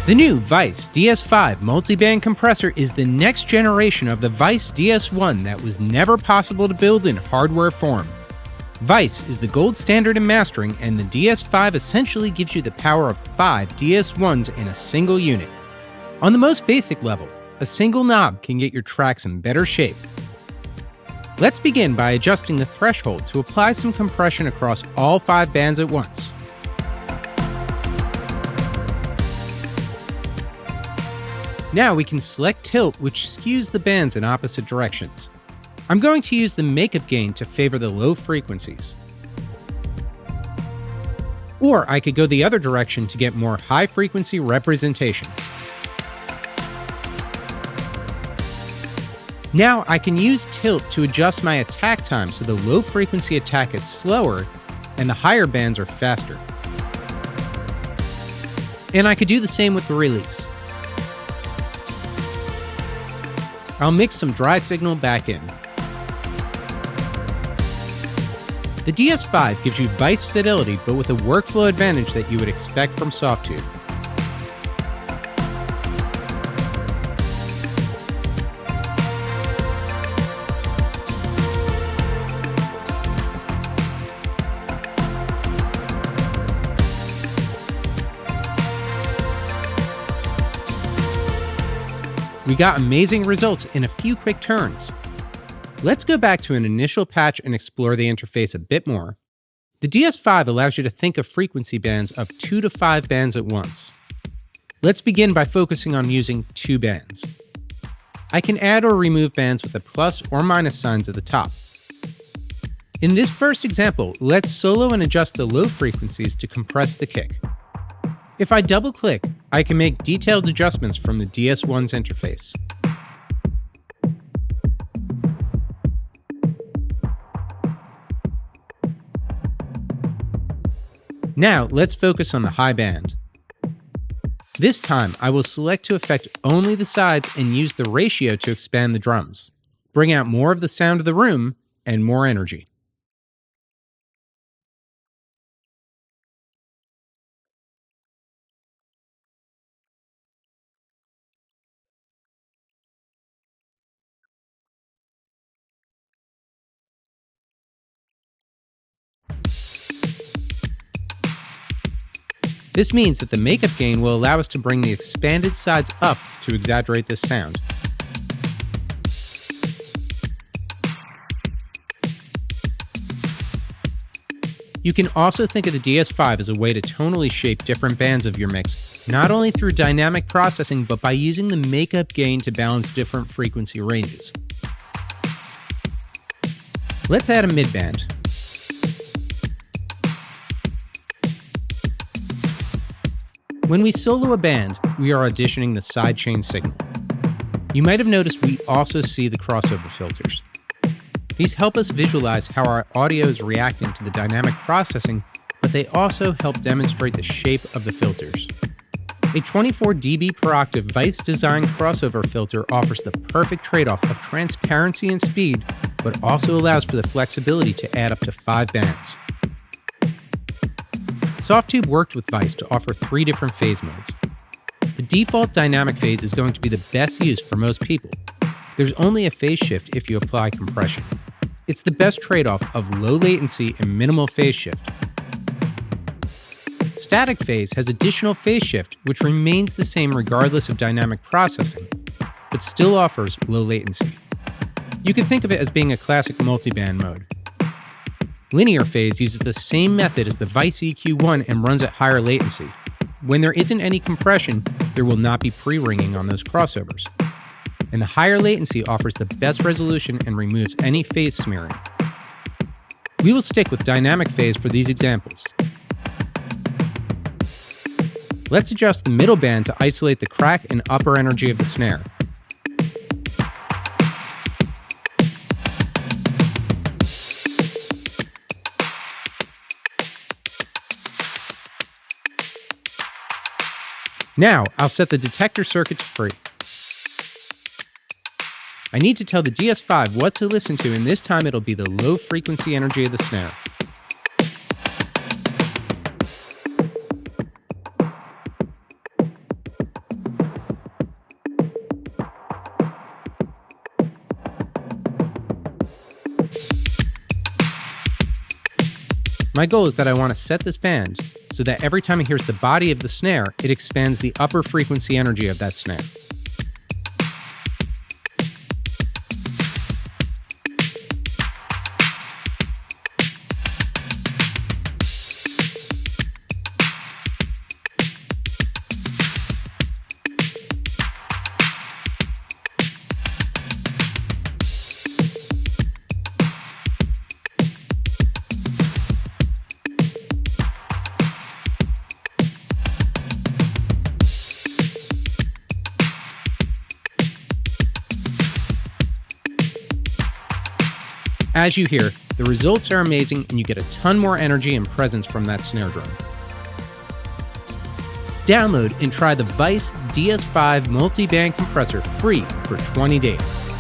The new Weiss DS5 multiband compressor is the next generation of the Weiss DS1 that was never possible to build in hardware form. Weiss is the gold standard in mastering, and the DS5 essentially gives you the power of 5 DS1s in a single unit. On the most basic level, a single knob can get your tracks in better shape. Let's begin by adjusting the threshold to apply some compression across all 5 bands at once. Now we can select tilt, which skews the bands in opposite directions. I'm going to use the makeup gain to favor the low frequencies. Or I could go the other direction to get more high frequency representation. Now I can use tilt to adjust my attack time so the low frequency attack is slower and the higher bands are faster. And I could do the same with the release. I'll mix some dry signal back in. The DS5 gives you Weiss fidelity, but with a workflow advantage that you would expect from Softube. We got amazing results in a few quick turns. Let's go back to an initial patch and explore the interface a bit more. The DS5 allows you to think of frequency bands of 2 to 5 bands at once. Let's begin by focusing on using 2 bands. I can add or remove bands with the plus or minus signs at the top. In this first example, let's solo and adjust the low frequencies to compress the kick. If I double-click, I can make detailed adjustments from the DS1's interface. Now, let's focus on the high band. This time, I will select to affect only the sides and use the ratio to expand the drums, bring out more of the sound of the room, and more energy. This means that the makeup gain will allow us to bring the expanded sides up to exaggerate this sound. You can also think of the DS5 as a way to tonally shape different bands of your mix, not only through dynamic processing, but by using the makeup gain to balance different frequency ranges. Let's add a midband. When we solo a band, we are auditioning the sidechain signal. You might have noticed we also see the crossover filters. These help us visualize how our audio is reacting to the dynamic processing, but they also help demonstrate the shape of the filters. A 24 dB per octave Weiss design crossover filter offers the perfect trade-off of transparency and speed, but also allows for the flexibility to add up to 5 bands. Softube worked with Weiss to offer 3 different phase modes. The default dynamic phase is going to be the best use for most people. There's only a phase shift if you apply compression. It's the best trade-off of low latency and minimal phase shift. Static phase has additional phase shift, which remains the same regardless of dynamic processing, but still offers low latency. You can think of it as being a classic multiband mode. Linear phase uses the same method as the Weiss EQ1 and runs at higher latency. When there isn't any compression, there will not be pre-ringing on those crossovers. And the higher latency offers the best resolution and removes any phase smearing. We will stick with dynamic phase for these examples. Let's adjust the middle band to isolate the crack and upper energy of the snare. Now, I'll set the detector circuit to free. I need to tell the DS5 what to listen to, and this time it'll be the low frequency energy of the snare. My goal is that I want to set this band so that every time it hears the body of the snare, it expands the upper frequency energy of that snare. As you hear, the results are amazing and you get a ton more energy and presence from that snare drum. Download and try the Weiss DS5 multiband compressor free for 20 days.